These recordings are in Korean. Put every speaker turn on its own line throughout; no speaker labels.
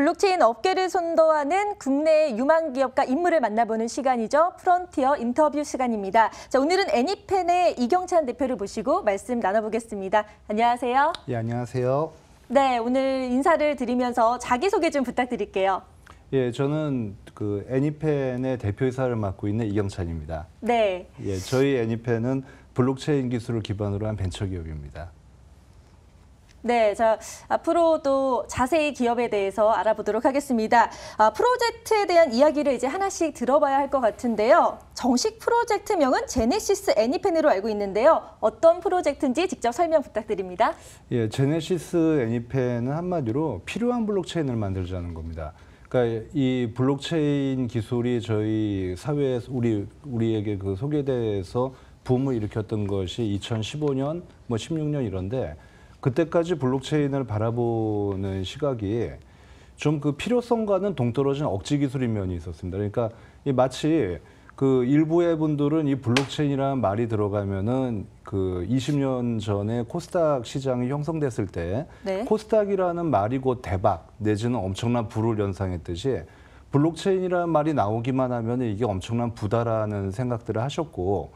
블록체인 업계를 선도하는 국내의 유망 기업과 인물을 만나보는 시간이죠. 프론티어 인터뷰 시간입니다. 자, 오늘은 애니펜의 이경찬 대표를 모시고 말씀 나눠보겠습니다. 안녕하세요.
예, 안녕하세요.
네, 오늘 인사를 드리면서 자기소개 좀 부탁드릴게요.
예, 저는 그 애니펜의 대표이사를 맡고 있는 이경찬입니다.
네.
예, 저희 애니펜은 블록체인 기술을 기반으로 한 벤처기업입니다.
네, 자, 앞으로도 자세히 기업에 대해서 알아보도록 하겠습니다. 프로젝트에 대한 이야기를 이제 하나씩 들어봐야 할 것 같은데요. 정식 프로젝트명은 제네시스 애니펜으로 알고 있는데요. 어떤 프로젝트인지 직접 설명 부탁드립니다.
예, 제네시스 애니펜은 한마디로 필요한 블록체인을 만들자는 겁니다. 그러니까 이 블록체인 기술이 저희 사회에서 우리에게 그 소개돼서 붐을 일으켰던 것이 2015년, 16년 이런데 그때까지 블록체인을 바라보는 시각이 좀 그 필요성과는 동떨어진 억지 기술인 면이 있었습니다. 그러니까 마치 그 일부의 분들은 이 블록체인이라는 말이 들어가면은 그 20년 전에 코스닥 시장이 형성됐을 때
네.
코스닥이라는 말이 곧 대박 내지는 엄청난 부를 연상했듯이 블록체인이라는 말이 나오기만 하면 이게 엄청난 부다라는 생각들을 하셨고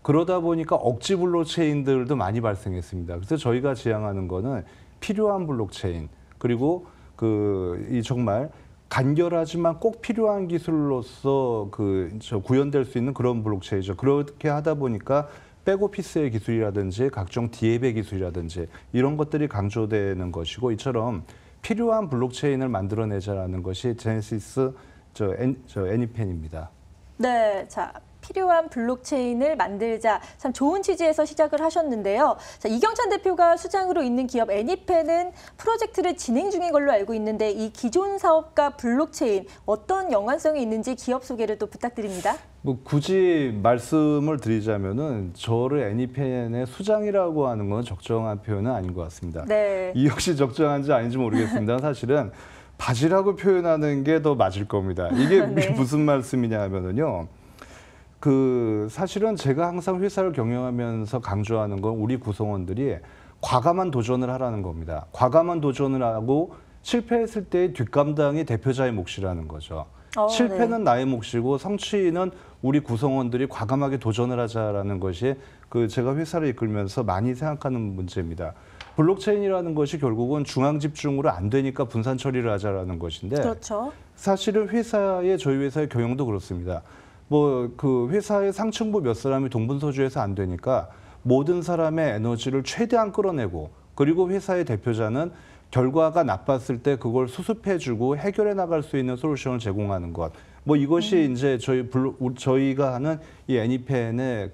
그러다 보니까 억지 블록체인들도 많이 발생했습니다. 그래서 저희가 지향하는 거는 필요한 블록체인 그리고 이 정말 간결하지만 꼭 필요한 기술로서 구현될 수 있는 그런 블록체인이죠. 그렇게 하다 보니까 백오피스의 기술이라든지 각종 디앱의 기술이라든지 이런 것들이 강조되는 것이고 이처럼 필요한 블록체인을 만들어내자라는 것이 제네시스 애니펜입니다.
네, 자. 필요한 블록체인을 만들자. 참 좋은 취지에서 시작을 하셨는데요. 자, 이경찬 대표가 수장으로 있는 기업 애니펜은 프로젝트를 진행 중인 걸로 알고 있는데 이 기존 사업과 블록체인 어떤 연관성이 있는지 기업 소개를 또 부탁드립니다.
굳이 말씀을 드리자면은 저를 애니펜의 수장이라고 하는 건 적정한 표현은 아닌 것 같습니다.
네.
이 역시 적정한지 아닌지 모르겠습니다. 사실은 바지라고 표현하는 게 더 맞을 겁니다. 이게
네.
무슨 말씀이냐 하면은요. 사실은 제가 항상 회사를 경영하면서 강조하는 건 우리 구성원들이 과감한 도전을 하라는 겁니다. 과감한 도전을 하고 실패했을 때의 뒷감당이 대표자의 몫이라는 거죠. 실패는 네. 나의 몫이고 성취는 우리 구성원들이 과감하게 도전을 하자라는 것이 제가 회사를 이끌면서 많이 생각하는 문제입니다. 블록체인이라는 것이 결국은 중앙 집중으로 안 되니까 분산 처리를 하자라는 것인데
그렇죠.
사실은 저희 회사의 경영도 그렇습니다. 회사의 상층부 몇 사람이 동분서주해서 안 되니까 모든 사람의 에너지를 최대한 끌어내고 그리고 회사의 대표자는 결과가 나빴을 때 그걸 수습해주고 해결해 나갈 수 있는 솔루션을 제공하는 것. 이것이 이제 저희가 하는 이 애니펜의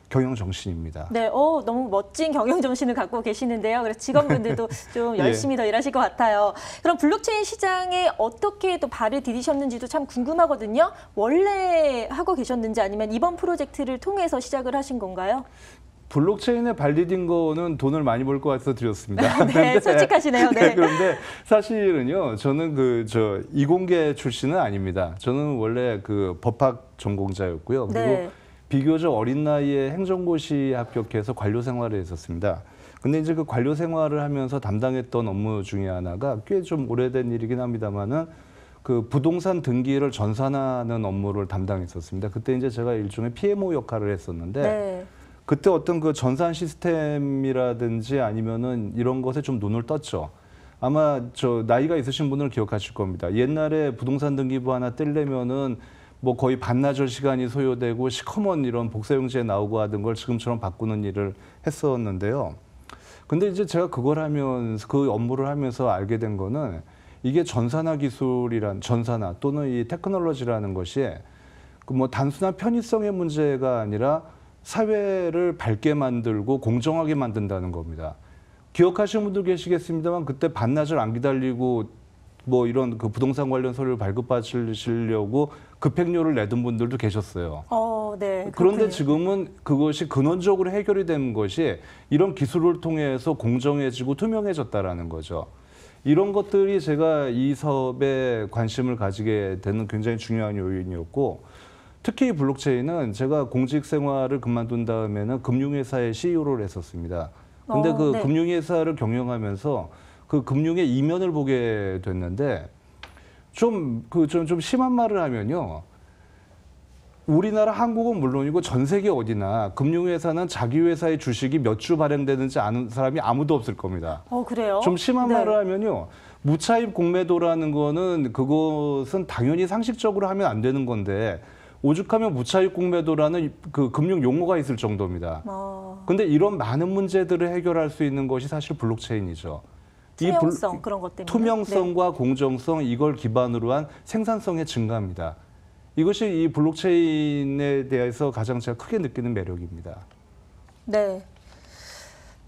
경영 정신입니다.
네, 너무 멋진 경영 정신을 갖고 계시는데요. 그래서 직원분들도 좀 열심히
예.
더 일하실 것 같아요. 그럼 블록체인 시장에 어떻게 또 발을 디디셨는지도 참 궁금하거든요. 원래 하고 계셨는지 아니면 이번 프로젝트를 통해서 시작을 하신 건가요?
블록체인에 발 디딘 거는 돈을 많이 벌 것 같아서 드렸습니다.
네, 솔직하시네요. 네.
그런데 사실은요, 저는 이공계 출신은 아닙니다. 저는 원래 법학 전공자였고요. 그리고
네.
비교적 어린 나이에 행정고시 합격해서 관료 생활을 했었습니다. 근데 이제 그 관료 생활을 하면서 담당했던 업무 중에 하나가 꽤 좀 오래된 일이긴 합니다만은 부동산 등기를 전산하는 업무를 담당했었습니다. 그때 이제 제가 일종의 PMO 역할을 했었는데
네.
그때 어떤 전산 시스템이라든지 아니면은 이런 것에 좀 눈을 떴죠. 아마 나이가 있으신 분들은 기억하실 겁니다. 옛날에 부동산 등기부 하나 떼려면은 거의 반나절 시간이 소요되고 시커먼 이런 복사용지에 나오고 하던 걸 지금처럼 바꾸는 일을 했었는데요. 근데 이제 제가 그걸 하면서 그 업무를 하면서 알게 된 거는 이게 전산화 또는 이 테크놀로지라는 것이 단순한 편의성의 문제가 아니라 사회를 밝게 만들고 공정하게 만든다는 겁니다. 기억하시는 분들 계시겠습니다만 그때 반나절 안 기다리고 이런 부동산 관련 서류를 발급받으시려고 급행료를 내던 분들도 계셨어요.
네.
그런데 지금은 그것이 근원적으로 해결이 된 것이 이런 기술을 통해서 공정해지고 투명해졌다라는 거죠. 이런 것들이 제가 이 사업에 관심을 가지게 되는 굉장히 중요한 요인이었고 특히 블록체인은 제가 공직 생활을 그만둔 다음에는 금융회사의 CEO를 했었습니다. 근데
네.
금융회사를 경영하면서 그 금융의 이면을 보게 됐는데 좀 심한 말을 하면요. 우리나라 한국은 물론이고 전 세계 어디나 금융회사는 자기 회사의 주식이 몇 주 발행되는지 아는 사람이 아무도 없을 겁니다.
그래요?
좀 심한
네.
말을 하면요. 무차입 공매도라는 거는 그것은 당연히 상식적으로 하면 안 되는 건데 오죽하면 무차입 공매도라는 그 금융 용어가 있을 정도입니다. 근데 이런 많은 문제들을 해결할 수 있는 것이 사실 블록체인이죠.
투명성 그런 것 때문에.
투명성과 공정성 이걸 기반으로 한 생산성의 증가입니다. 이것이 이 블록체인에 대해서 가장 제가 크게 느끼는 매력입니다.
네.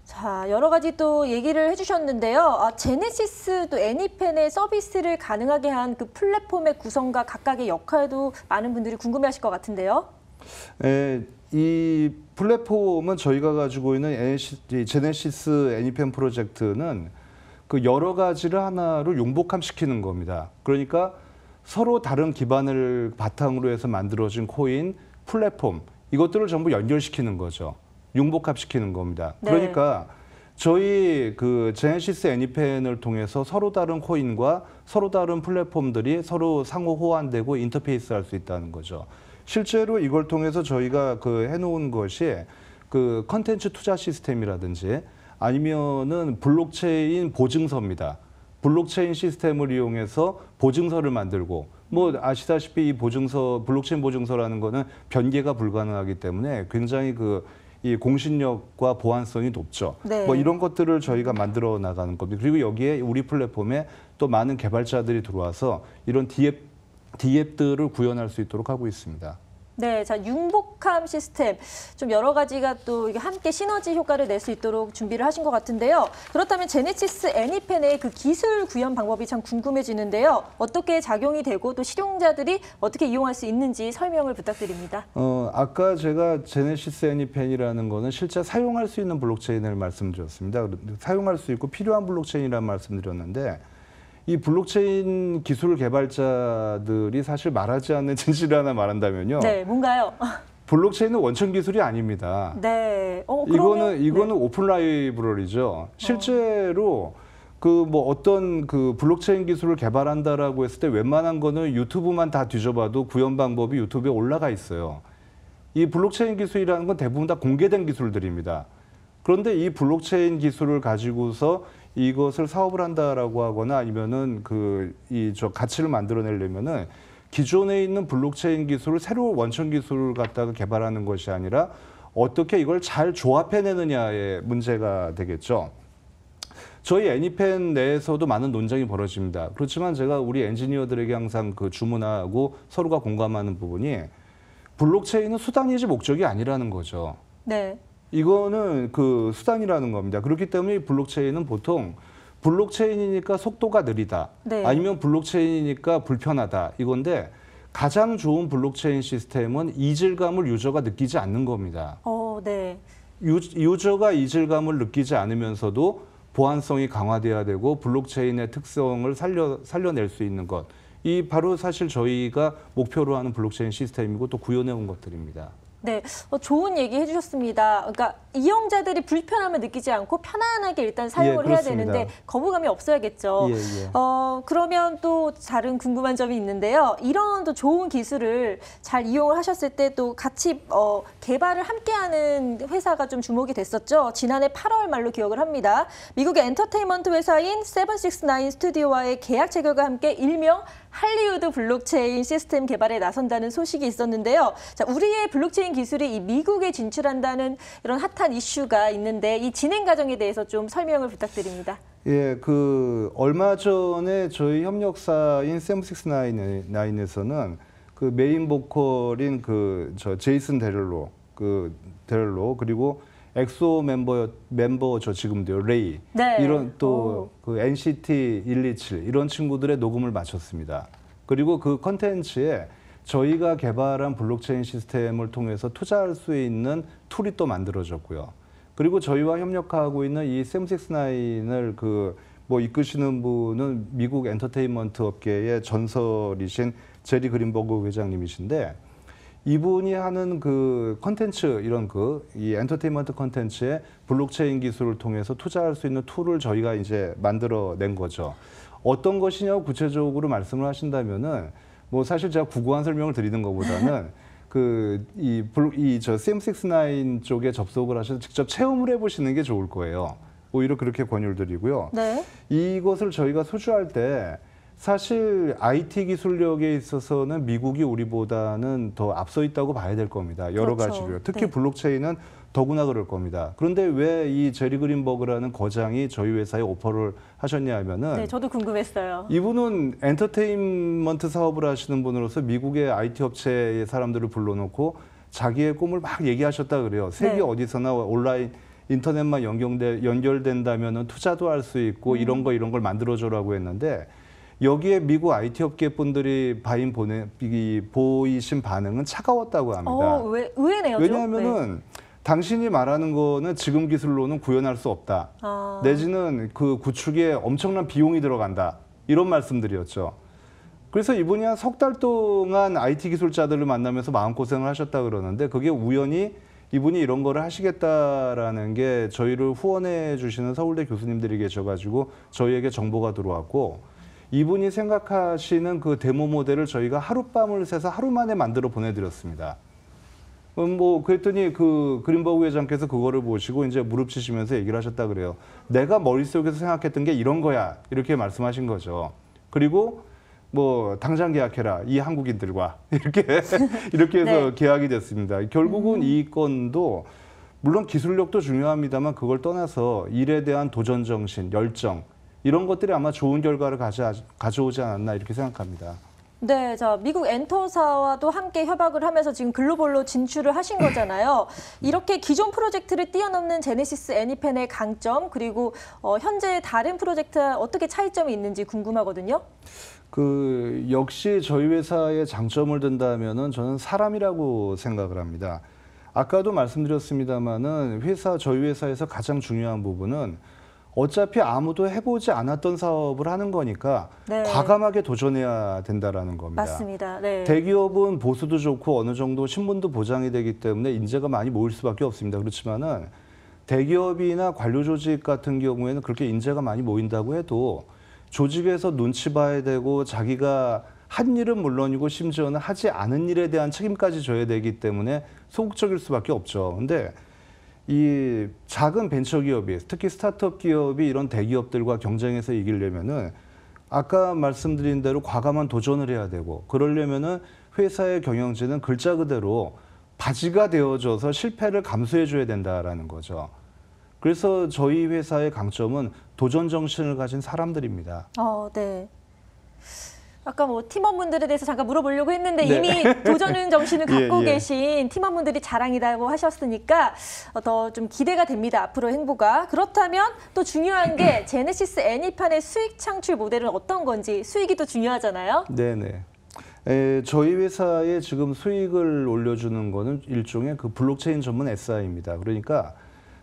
자, 여러 가지 또 얘기를 해주셨는데요. 제네시스 또 애니펜의 서비스를 가능하게 한 그 플랫폼의 구성과 각각의 역할도 많은 분들이 궁금해하실 것 같은데요.
이 플랫폼은 저희가 가지고 있는 제네시스 애니펜 프로젝트는 그 여러 가지를 하나로 융복합시키는 겁니다. 그러니까 서로 다른 기반을 바탕으로 해서 만들어진 코인, 플랫폼 이것들을 전부 연결시키는 거죠. 융복합시키는 겁니다.
네.
그러니까 저희 그 제네시스 애니펜을 통해서 서로 다른 코인과 서로 다른 플랫폼들이 서로 상호 호환되고 인터페이스할 수 있다는 거죠. 실제로 이걸 통해서 저희가 그 해놓은 것이 그 컨텐츠 투자 시스템이라든지 아니면은 블록체인 보증서입니다. 블록체인 시스템을 이용해서 보증서를 만들고 뭐 아시다시피 이 보증서 블록체인 보증서라는 거는 변개가 불가능하기 때문에 굉장히 이 공신력과 보안성이 높죠.
네.
뭐 이런 것들을 저희가 만들어 나가는 겁니다. 그리고 여기에 우리 플랫폼에 또 많은 개발자들이 들어와서 이런 D앱들을 구현할 수 있도록 하고 있습니다.
네, 자 융복함 시스템 좀 여러 가지가 또 이게 함께 시너지 효과를 낼 수 있도록 준비를 하신 것 같은데요. 그렇다면 제네시스 애니펜의 그 기술 구현 방법이 참 궁금해지는데요. 어떻게 작용이 되고 또 실용자들이 어떻게 이용할 수 있는지 설명을 부탁드립니다.
아까 제가 제네시스 애니펜이라는 거는 실제 사용할 수 있는 블록체인을 말씀드렸습니다. 사용할 수 있고 필요한 블록체인이라는 말씀드렸는데 이 블록체인 기술 개발자들이 사실 말하지 않는 진실을 하나 말한다면요.
네, 뭔가요?
블록체인은 원천 기술이 아닙니다.
네.
이거는
네.
오픈 라이브러리죠. 실제로 그 뭐 어떤 그 블록체인 기술을 개발한다라고 했을 때 웬만한 거는 유튜브만 다 뒤져봐도 구현 방법이 유튜브에 올라가 있어요. 이 블록체인 기술이라는 건 대부분 다 공개된 기술들입니다. 그런데 이 블록체인 기술을 가지고서 이것을 사업을 한다라고 하거나 아니면은 가치를 만들어내려면은 기존에 있는 블록체인 기술을 새로 원천 기술을 갖다가 개발하는 것이 아니라 어떻게 이걸 잘 조합해내느냐의 문제가 되겠죠. 저희 애니펜 내에서도 많은 논쟁이 벌어집니다. 그렇지만 제가 우리 엔지니어들에게 항상 주문하고 서로가 공감하는 부분이 블록체인은 수단이지 목적이 아니라는 거죠.
네.
이거는 그 수단이라는 겁니다. 그렇기 때문에 이 블록체인은 보통 블록체인이니까 속도가 느리다.
네.
아니면 블록체인이니까 불편하다. 이건데 가장 좋은 블록체인 시스템은 이질감을 유저가 느끼지 않는 겁니다.
네.
유저가 이질감을 느끼지 않으면서도 보안성이 강화돼야 되고 블록체인의 특성을 살려낼 수 있는 것. 이 바로 사실 저희가 목표로 하는 블록체인 시스템이고 또 구현해온 것들입니다.
네, 좋은 얘기 해주셨습니다. 그러니까 이용자들이 불편함을 느끼지 않고 편안하게 일단 사용을 해야
그렇습니다.
되는데 거부감이 없어야겠죠.
예.
그러면 또 다른 궁금한 점이 있는데요. 이런 또 좋은 기술을 잘 이용을 하셨을 때 또 같이 개발을 함께하는 회사가 좀 주목이 됐었죠. 지난해 8월 말로 기억을 합니다. 미국의 엔터테인먼트 회사인 769 스튜디오와의 계약 체결과 함께 일명 할리우드 블록체인 시스템 개발에 나선다는 소식이 있었는데요. 자, 우리의 블록체인 기술이 이 미국에 진출한다는 이런 핫한 이슈가 있는데 이 진행 과정에 대해서 좀 설명을 부탁드립니다.
예, 얼마 전에 저희 협력사인 샘69에서는 그 메인 보컬인 제이슨 데렐로 그리고 엑소 멤버죠 지금도요 레이
네.
이런 또 NCT 127 이런 친구들의 녹음을 마쳤습니다. 그리고 그 컨텐츠에 저희가 개발한 블록체인 시스템을 통해서 투자할 수 있는 툴이 또 만들어졌고요. 그리고 저희와 협력하고 있는 이 샘69을 이끄시는 분은 미국 엔터테인먼트 업계의 전설이신 제리 그린버그 회장님이신데 이분이 하는 그 컨텐츠 이런 이 엔터테인먼트 컨텐츠에 블록체인 기술을 통해서 투자할 수 있는 툴을 저희가 이제 만들어낸 거죠. 어떤 것이냐고 구체적으로 말씀을 하신다면은 뭐 사실 제가 구구한 설명을 드리는 것보다는 저 CM69 쪽에 접속을 하셔서 직접 체험을 해보시는 게 좋을 거예요. 오히려 그렇게 권유를 드리고요.
네.
이것을 저희가 소주할 때 사실 IT 기술력에 있어서는 미국이 우리보다는 더 앞서 있다고 봐야 될 겁니다. 여러
그렇죠.
가지로요. 특히
네.
블록체인은 더구나 그럴 겁니다. 그런데 왜 이 제리 그린버그라는 거장이 저희 회사에 오퍼를 하셨냐 하면은
네, 저도 궁금했어요.
이분은 엔터테인먼트 사업을 하시는 분으로서 미국의 IT 업체의 사람들을 불러놓고 자기의 꿈을 막 얘기하셨다 그래요. 세계
네.
어디서나 온라인 인터넷만 연결된다면 투자도 할 수 있고 이런 걸 만들어줘라고 했는데 여기에 미국 IT 업계 분들이 보이신 반응은 차가웠다고 합니다.
의외네요. 좀.
왜냐하면은
네.
당신이 말하는 거는 지금 기술로는 구현할 수 없다. 내지는 그 구축에 엄청난 비용이 들어간다. 이런 말씀들이었죠. 그래서 이분이 한 석 달 동안 IT 기술자들을 만나면서 마음고생을 하셨다 그러는데 그게 우연히 이분이 이런 거를 하시겠다라는 게 저희를 후원해 주시는 서울대 교수님들이 계셔가지고 저희에게 정보가 들어왔고 이분이 생각하시는 그 데모 모델을 저희가 하룻밤을 새서 하루 만에 만들어 보내드렸습니다. 뭐 그랬더니 그 그린버그 회장께서 그거를 보시고 이제 무릎 치시면서 얘기를 하셨다 그래요. 내가 머릿속에서 생각했던 게 이런 거야. 이렇게 말씀하신 거죠. 그리고 뭐 당장 계약해라. 이 한국인들과 이렇게 해서
네.
계약이 됐습니다. 결국은 이 건도 물론 기술력도 중요합니다만 그걸 떠나서 일에 대한 도전 정신, 열정 이런 것들이 아마 좋은 결과를 가져오지 않았나 이렇게 생각합니다.
네, 자, 미국 엔터사와도 함께 협약을 하면서 지금 글로벌로 진출을 하신 거잖아요. 이렇게 기존 프로젝트를 뛰어넘는 제네시스 애니펜의 강점, 그리고 현재 다른 프로젝트와 어떻게 차이점이 있는지 궁금하거든요.
역시 저희 회사의 장점을 든다면은 저는 사람이라고 생각을 합니다. 아까도 말씀드렸습니다마는 저희 회사에서 가장 중요한 부분은 어차피 아무도 해보지 않았던 사업을 하는 거니까
네.
과감하게 도전해야 된다라는 겁니다.
맞습니다. 네.
대기업은 보수도 좋고 어느 정도 신분도 보장이 되기 때문에 인재가 많이 모일 수밖에 없습니다. 그렇지만은 대기업이나 관료 조직 같은 경우에는 그렇게 인재가 많이 모인다고 해도 조직에서 눈치 봐야 되고 자기가 한 일은 물론이고 심지어는 하지 않은 일에 대한 책임까지 져야 되기 때문에 소극적일 수밖에 없죠. 근데 이 작은 벤처기업이 특히 스타트업 기업이 이런 대기업들과 경쟁해서 이기려면은 아까 말씀드린 대로 과감한 도전을 해야 되고 그러려면은 회사의 경영진은 글자 그대로 바지가 되어줘서 실패를 감수해 줘야 된다라는 거죠. 그래서 저희 회사의 강점은 도전 정신을 가진 사람들입니다.
네. 아까 뭐 팀원분들에 대해서 잠깐 물어보려고 했는데
네.
이미 도전 정신을 갖고
예.
계신 팀원분들이 자랑이라고 하셨으니까 더 좀 기대가 됩니다. 앞으로 행보가. 그렇다면 또 중요한 게 제네시스 애니판의 수익 창출 모델은 어떤 건지 수익이 또 중요하잖아요.
네네. 저희 회사에 지금 수익을 올려주는 거는 일종의 그 블록체인 전문 SI입니다. 그러니까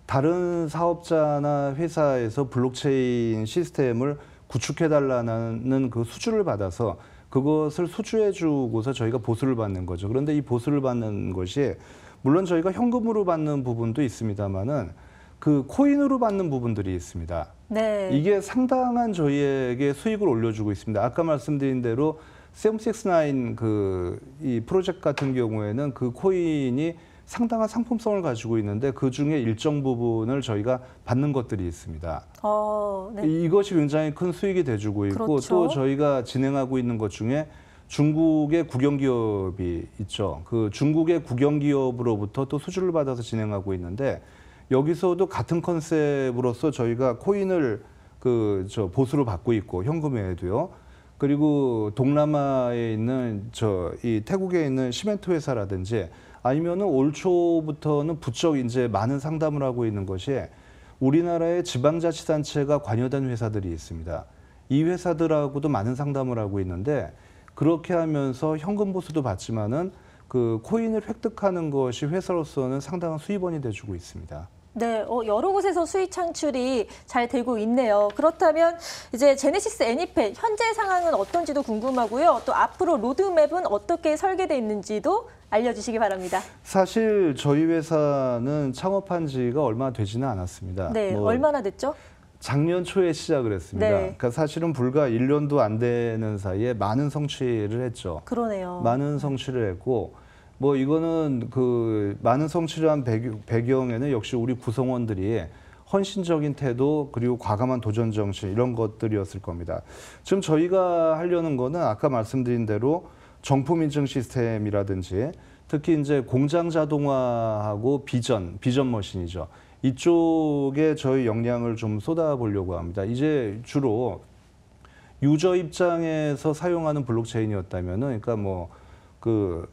다른 사업자나 회사에서 블록체인 시스템을 구축해달라는 그 수주를 받아서 그것을 수주해주고서 저희가 보수를 받는 거죠. 그런데 이 보수를 받는 것이 물론 저희가 현금으로 받는 부분도 있습니다만은 그 코인으로 받는 부분들이 있습니다.
네.
이게 상당한 저희에게 수익을 올려주고 있습니다. 아까 말씀드린 대로 CM69 이 프로젝트 같은 경우에는 그 코인이 상당한 상품성을 가지고 있는데 그 중에 일정 부분을 저희가 받는 것들이 있습니다.
네.
이것이 굉장히 큰 수익이 돼주고 있고
그렇죠.
또 저희가 진행하고 있는 것 중에 중국의 국영기업이 있죠. 그 중국의 국영기업으로부터 또 수주를 받아서 진행하고 있는데 여기서도 같은 컨셉으로서 저희가 코인을 보수로 받고 있고 현금 외에도요. 그리고 동남아에 있는 이 태국에 있는 시멘트 회사라든지 아니면은 올 초부터는 부쩍 이제 많은 상담을 하고 있는 것이 우리나라의 지방자치단체가 관여된 회사들이 있습니다. 이 회사들하고도 많은 상담을 하고 있는데 그렇게 하면서 현금 보수도 받지만은 그 코인을 획득하는 것이 회사로서는 상당한 수입원이 돼주고 있습니다.
네, 여러 곳에서 수익 창출이 잘 되고 있네요. 그렇다면 이제 제네시스 애니펜 현재 상황은 어떤지도 궁금하고요. 또 앞으로 로드맵은 어떻게 설계되어 있는지도 알려주시기 바랍니다.
사실 저희 회사는 창업한 지가 얼마 되지는 않았습니다.
네, 얼마나 됐죠?
작년 초에 시작을 했습니다.
네.
그러니까 사실은 불과 1년도 안 되는 사이에 많은 성취를 했죠.
그러네요.
많은 성취를 했고 뭐 이거는 그 많은 성취를 한 배경에는 역시 우리 구성원들이 헌신적인 태도 그리고 과감한 도전 정신 이런 것들이었을 겁니다. 지금 저희가 하려는 거는 아까 말씀드린 대로 정품 인증 시스템이라든지 특히 이제 공장 자동화하고 비전 머신이죠. 이쪽에 저희 역량을 좀 쏟아보려고 합니다. 이제 주로 유저 입장에서 사용하는 블록체인이었다면은 그러니까 뭐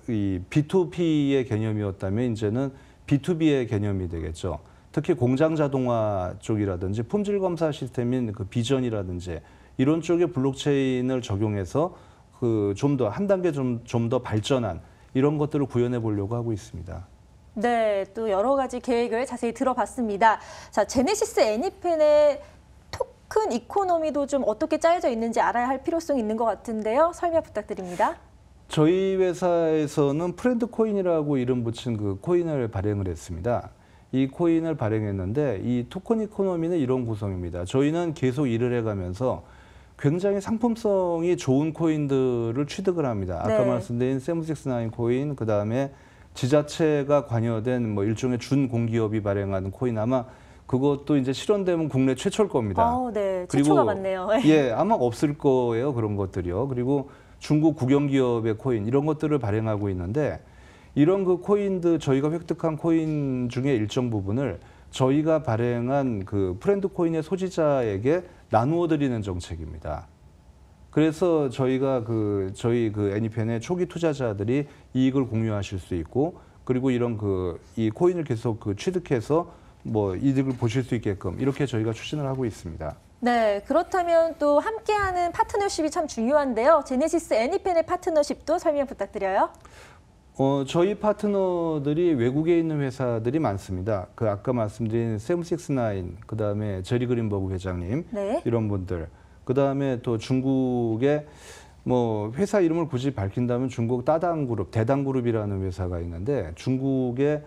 이 B2P의 개념이었다면 이제는 B2B의 개념이 되겠죠. 특히 공장 자동화 쪽이라든지 품질 검사 시스템인 그 비전이라든지 이런 쪽에 블록체인을 적용해서 그 좀 더 한 단계 좀 더 발전한 이런 것들을 구현해 보려고 하고 있습니다.
네, 또 여러 가지 계획을 자세히 들어봤습니다. 자, 제네시스 애니펜의 토큰 이코노미도 좀 어떻게 짜여져 있는지 알아야 할 필요성이 있는 것 같은데요. 설명 부탁드립니다.
저희 회사에서는 프렌드 코인이라고 이름 붙인 그 코인을 발행을 했습니다. 이 코인을 발행했는데 이 토큰 이코노미는 이런 구성입니다. 저희는 계속 일을 해가면서 굉장히 상품성이 좋은 코인들을 취득을 합니다. 아까
네.
말씀드린 세븐식스나인 코인, 그 다음에 지자체가 관여된 뭐 일종의 준공기업이 발행하는 코인 아마 그것도 이제 실현되면 국내 최초일 겁니다.
네, 최초가 맞네요.
예, 아마 없을 거예요. 그런 것들이요. 그리고 중국 국영기업의 코인 이런 것들을 발행하고 있는데 이런 그 코인들 저희가 획득한 코인 중에 일정 부분을 저희가 발행한 그 프렌드 코인의 소지자에게 나누어 드리는 정책입니다. 그래서 저희가 저희 애니펜의 초기 투자자들이 이익을 공유하실 수 있고 그리고 이런 이 코인을 계속 취득해서 뭐 이득을 보실 수 있게끔 이렇게 저희가 추진을 하고 있습니다.
네, 그렇다면 또 함께하는 파트너십이 참 중요한데요. 제네시스 애니펜의 파트너십도 설명 부탁드려요.
저희 파트너들이 외국에 있는 회사들이 많습니다. 아까 말씀드린 세븐식스나인, 그 다음에 제리 그린버그 회장님,
네.
이런 분들, 그 다음에 또 중국의 뭐 회사 이름을 굳이 밝힌다면 중국 따당그룹, 대당그룹이라는 회사가 있는데 중국의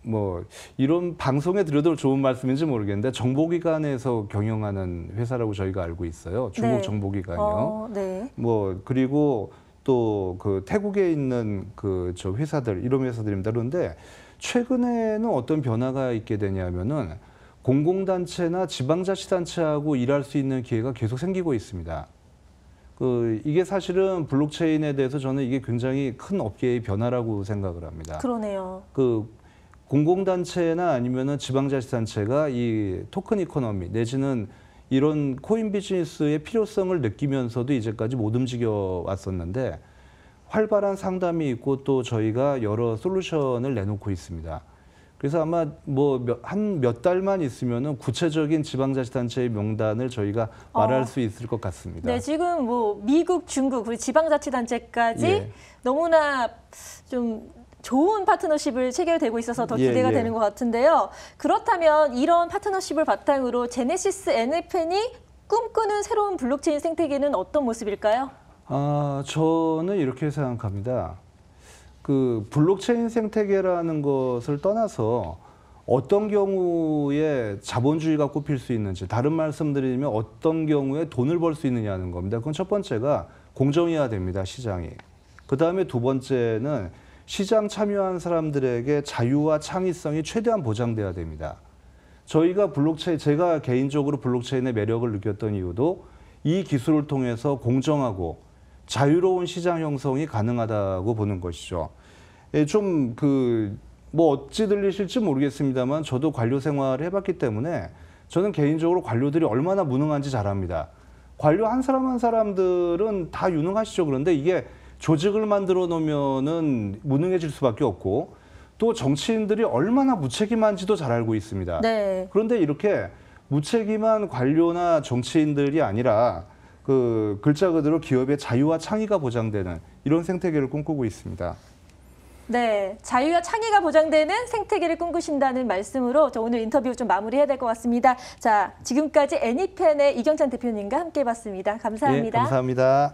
뭐 이런 방송에 드려도 좋은 말씀인지 모르겠는데 정보기관에서 경영하는 회사라고 저희가 알고 있어요. 중국
네.
정보기관이요.
네.
뭐 그리고 또 태국에 있는 저 회사들 이런 회사들입니다. 그런데 최근에는 어떤 변화가 있게 되냐면은 공공단체나 지방자치단체하고 일할 수 있는 기회가 계속 생기고 있습니다. 이게 사실은 블록체인에 대해서 저는 이게 굉장히 큰 업계의 변화라고 생각을 합니다.
그러네요.
공공단체나 아니면은 지방자치단체가 이 토큰 이코노미 내지는 이런 코인 비즈니스의 필요성을 느끼면서도 이제까지 못 움직여 왔었는데 활발한 상담이 있고 또 저희가 여러 솔루션을 내놓고 있습니다. 그래서 아마 뭐 한 몇 달만 있으면은 구체적인 지방자치단체의 명단을 저희가 말할 수 있을 것 같습니다.
네, 지금 뭐 미국, 중국, 그리고 지방자치단체까지
예.
너무나 좀 좋은 파트너십을 체결되고 있어서 더
예,
기대가
예.
되는 것 같은데요. 그렇다면 이런 파트너십을 바탕으로 제네시스 애니펜이 꿈꾸는 새로운 블록체인 생태계는 어떤 모습일까요?
저는 이렇게 생각합니다. 블록체인 생태계라는 것을 떠나서 어떤 경우에 자본주의가 꼽힐 수 있는지, 다른 말씀드리면 어떤 경우에 돈을 벌 수 있느냐는 겁니다. 그건 첫 번째가 공정해야 됩니다, 시장이. 그 다음에 두 번째는 시장 참여한 사람들에게 자유와 창의성이 최대한 보장돼야 됩니다. 제가 개인적으로 블록체인의 매력을 느꼈던 이유도 이 기술을 통해서 공정하고 자유로운 시장 형성이 가능하다고 보는 것이죠. 뭐 어찌 들리실지 모르겠습니다만 저도 관료 생활을 해봤기 때문에 저는 개인적으로 관료들이 얼마나 무능한지 잘 압니다. 관료 한 사람 한 사람들은 다 유능하시죠. 그런데 이게 조직을 만들어 놓으면은 무능해질 수밖에 없고 또 정치인들이 얼마나 무책임한지도 잘 알고 있습니다.
네.
그런데 이렇게 무책임한 관료나 정치인들이 아니라 글자 그대로 기업의 자유와 창의가 보장되는 이런 생태계를 꿈꾸고 있습니다.
네, 자유와 창의가 보장되는 생태계를 꿈꾸신다는 말씀으로 저 오늘 인터뷰 좀 마무리해야 될 것 같습니다. 자, 지금까지 애니펜의 이경찬 대표님과 함께 해봤습니다. 감사합니다.
예, 감사합니다.